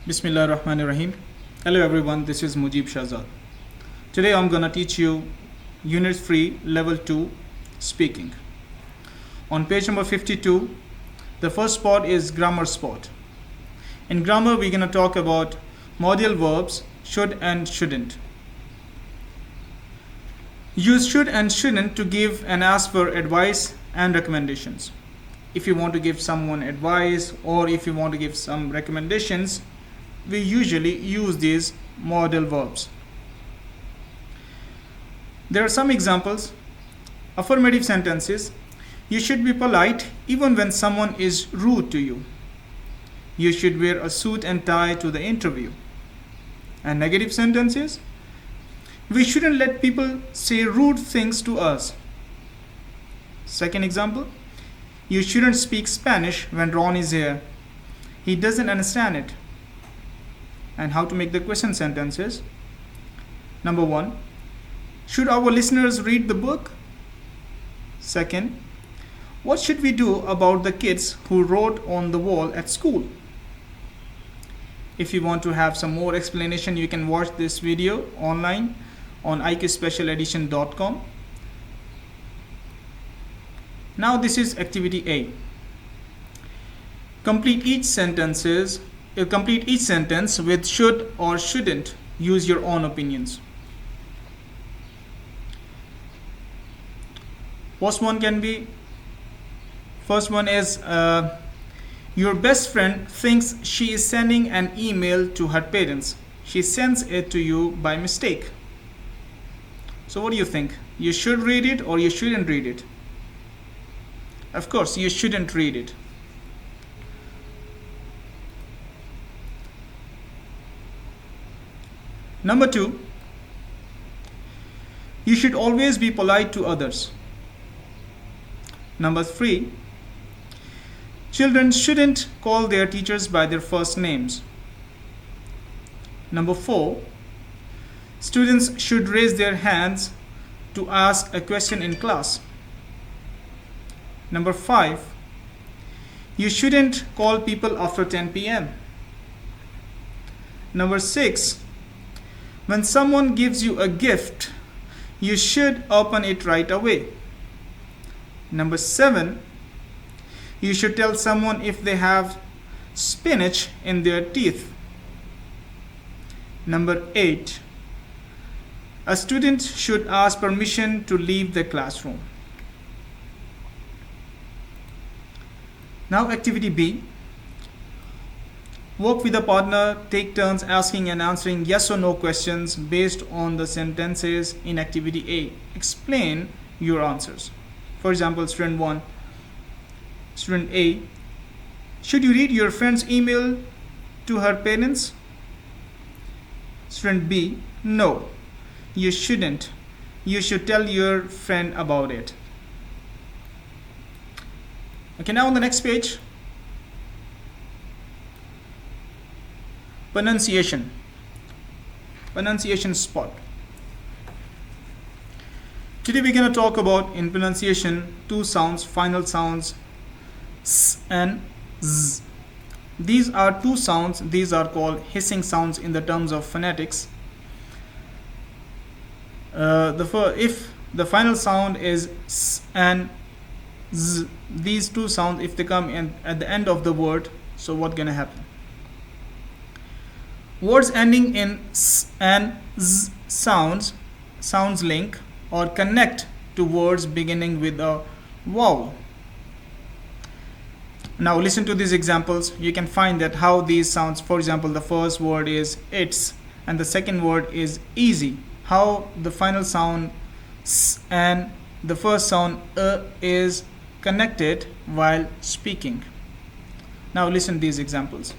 Bismillah Rahman Rahim. Hello everyone, this is Mujib Shahzad. Today I'm gonna teach you Unit 3, Level 2, Speaking. On page number 52, the first spot is grammar spot. In grammar, we're gonna talk about modal verbs should and shouldn't. Use should and shouldn't to give and ask for advice and recommendations. If you want to give someone advice or if you want to give some recommendations, we usually use these modal verbs. There are some examples. Affirmative sentences. You should be polite even when someone is rude to you. You should wear a suit and tie to the interview. And negative sentences. We shouldn't let people say rude things to us. Second example. You shouldn't speak Spanish when Ron is here. He doesn't understand it. And how to make the question sentences. Number 1. Should our listeners read the book? Second. What should we do about the kids who wrote on the wall at school? If you want to have some more explanation, you can watch this video online on iqspecialedition.com. Now this is activity A. Complete each sentence with should or shouldn't. Use your own opinions. First one is your best friend thinks she is sending an email to her parents. She sends it to you by mistake. So what do you think? You should read it or you shouldn't read it? Of course, you shouldn't read it. Number 2, you should always be polite to others. Number 3, children shouldn't call their teachers by their first names. Number 4, students should raise their hands to ask a question in class. Number 5, you shouldn't call people after 10 p.m. Number 6, when someone gives you a gift, you should open it right away. Number 7, you should tell someone if they have spinach in their teeth. Number 8, a student should ask permission to leave the classroom. Now activity B. Work with a partner, take turns asking and answering yes or no questions based on the sentences in activity A. Explain your answers. For example, student 1, student A, should you read your friend's email to her parents? Student B, no, you shouldn't. You should tell your friend about it. Okay, now on the next page. Pronunciation spot. Today we're going to talk about in pronunciation two sounds, final sounds, s and z. These are two sounds. These are called hissing sounds in the terms of phonetics. If the final sound is s and z, these two sounds, if they come in at the end of the word, so what's going to happen? Words ending in s and z sounds link or connect to words beginning with a vowel. Now listen to these examples. You can find that how these sounds, for example, the first word is it's and the second word is easy. How the final sound s and the first sound is connected while speaking. Now listen to these examples.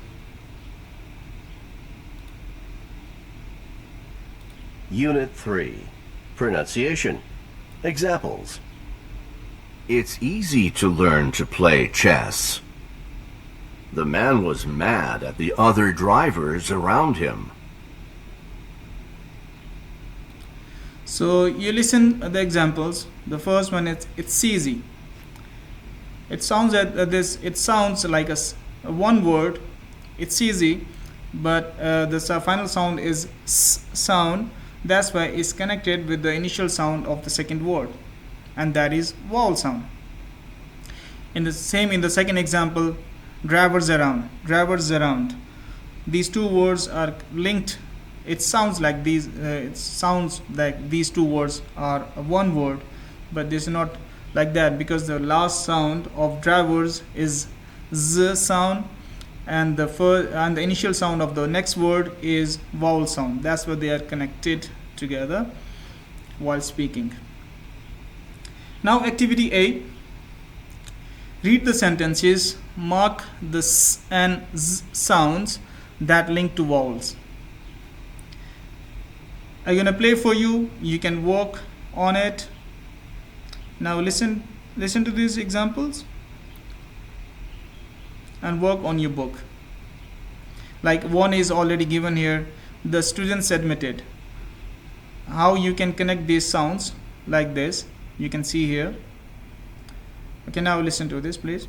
Unit 3. Pronunciation. Examples. It's easy to learn to play chess. The man was mad at the other drivers around him. So you listen to the examples. The first one is it's easy. It sounds like a one word. It's easy. but the final sound is s sound. That's why it's connected with the initial sound of the second word, and that is vowel sound. In the second example, drivers around. These two words are linked. It sounds like these two words are one word, but this is not like that, because the last sound of drivers is z sound, and the initial sound of the next word is vowel sound. That's why they are connected together while speaking. Now activity A. Read the sentences, mark the s and z sounds that link to vowels. I'm gonna play for you. You can work on it. Now listen to these examples and work on your book. Like one is already given here. The students admitted. How you can connect these sounds like this, you can see here. Okay, now listen to this, please.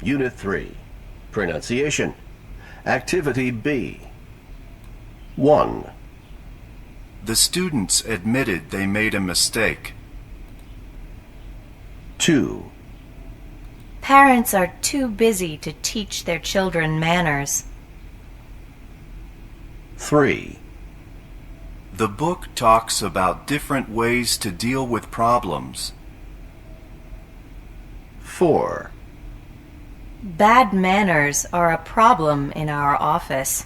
Unit 3. Pronunciation. Activity B. 1. The students admitted they made a mistake. 2. Parents are too busy to teach their children manners. 3. The book talks about different ways to deal with problems. 4. Bad manners are a problem in our office.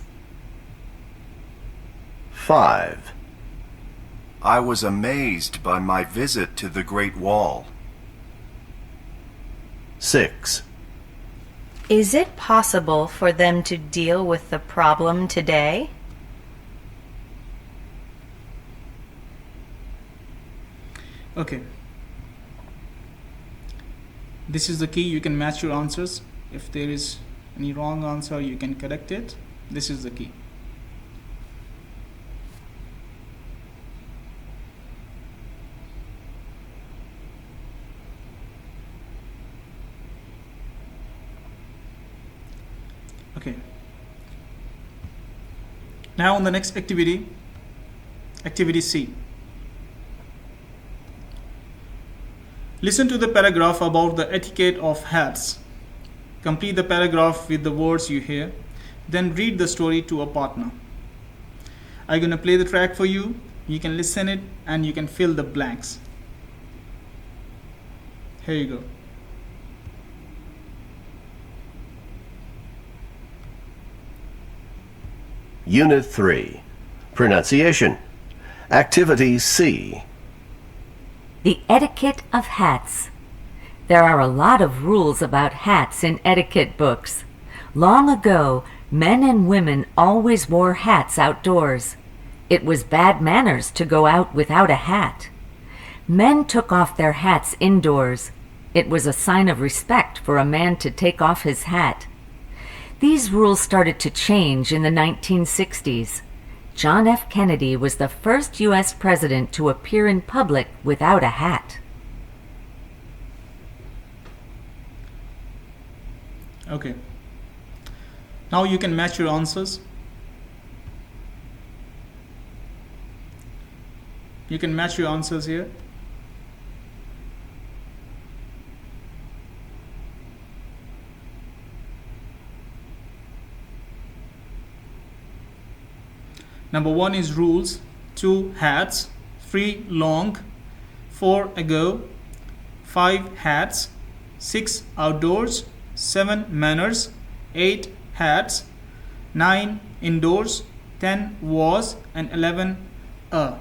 5. I was amazed by my visit to the Great Wall. 6. Is it possible for them to deal with the problem today? Okay. This is the key. You can match your answers. If there is any wrong answer, you can correct it. This is the key. Okay. Now on the next activity, activity C. Listen to the paragraph about the etiquette of hats. Complete the paragraph with the words you hear. Then read the story to a partner. I'm going to play the track for you. You can listen it and you can fill the blanks. Here you go. Unit 3. Pronunciation. Activity C. The etiquette of hats. There are a lot of rules about hats in etiquette books. Long ago, men and women always wore hats outdoors. It was bad manners to go out without a hat. Men took off their hats indoors. It was a sign of respect for a man to take off his hat. These rules started to change in the 1960s. John F. Kennedy was the first U.S. president to appear in public without a hat. Okay. Now you can match your answers. You can match your answers here. Number 1 is rules, 2 hats, 3 long, 4 ago, 5 hats, 6 outdoors, 7 manners, 8 hats, 9 indoors, 10 was, and 11 a.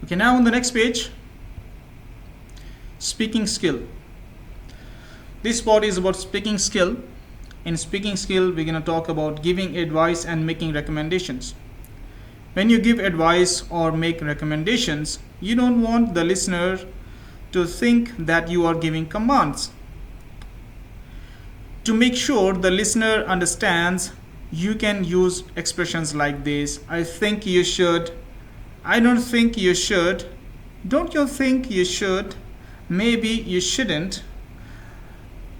Okay, now on the next page, speaking skill. This part is about speaking skill. In speaking skill, we're going to talk about giving advice and making recommendations. When you give advice or make recommendations, you don't want the listener to think that you are giving commands. To make sure the listener understands, you can use expressions like this: I think you should, I don't think you should. Don't you think you should? Maybe you shouldn't.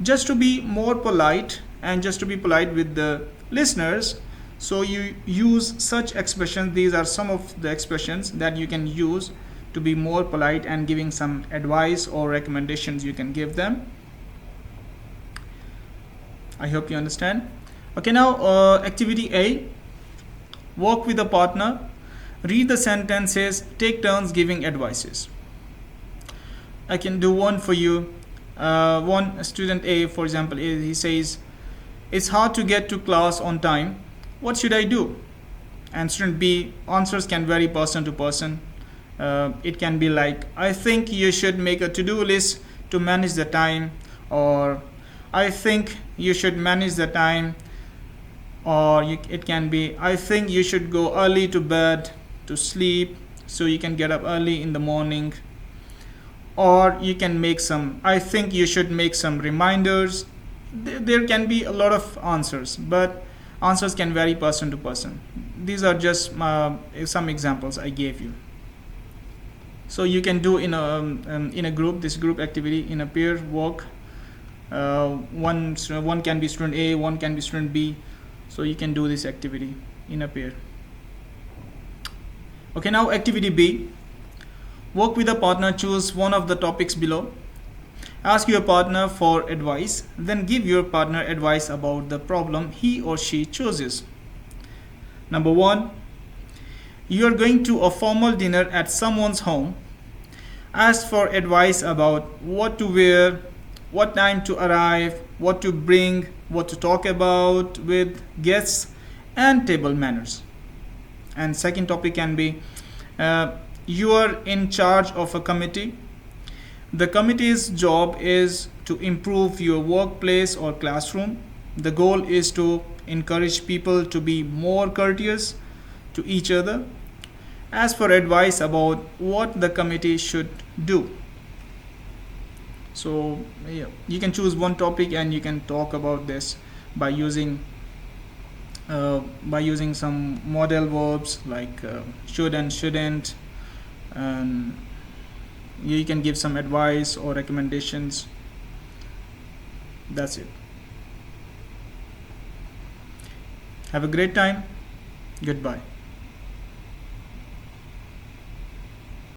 Just to be more polite and just to be polite with the listeners, so you use such expressions. These are some of the expressions that you can use to be more polite and giving some advice or recommendations you can give them. I hope you understand. Okay, now activity A. Work with a partner. Read the sentences, take turns giving advices. I can do one for you. One student A, for example, he says, it's hard to get to class on time. What should I do? And student B, answers can vary person to person. It can be like, I think you should make a to-do list to manage the time, or I think you should manage the time, or it can be, I think you should go early to bed to sleep so you can get up early in the morning. Or you can make some, I think you should make some reminders. There can be a lot of answers, but answers can vary person to person. These are just some examples I gave you. So you can do in a group, this group activity, in a pair work. One can be student A, one can be student B. So you can do this activity in a pair. Okay, now activity B. Work with a partner, choose one of the topics below. Ask your partner for advice, then give your partner advice about the problem he or she chooses. Number 1, you are going to a formal dinner at someone's home. Ask for advice about what to wear, what time to arrive, what to bring, what to talk about with guests, and table manners. And second topic can be, you are in charge of a committee. The committee's job is to improve your workplace or classroom. The goal is to encourage people to be more courteous to each other. Ask for advice about what the committee should do. So you can choose one topic and you can talk about this by using some model verbs like should and shouldn't. And you can give some advice or recommendations. That's it. Have a great time. Goodbye.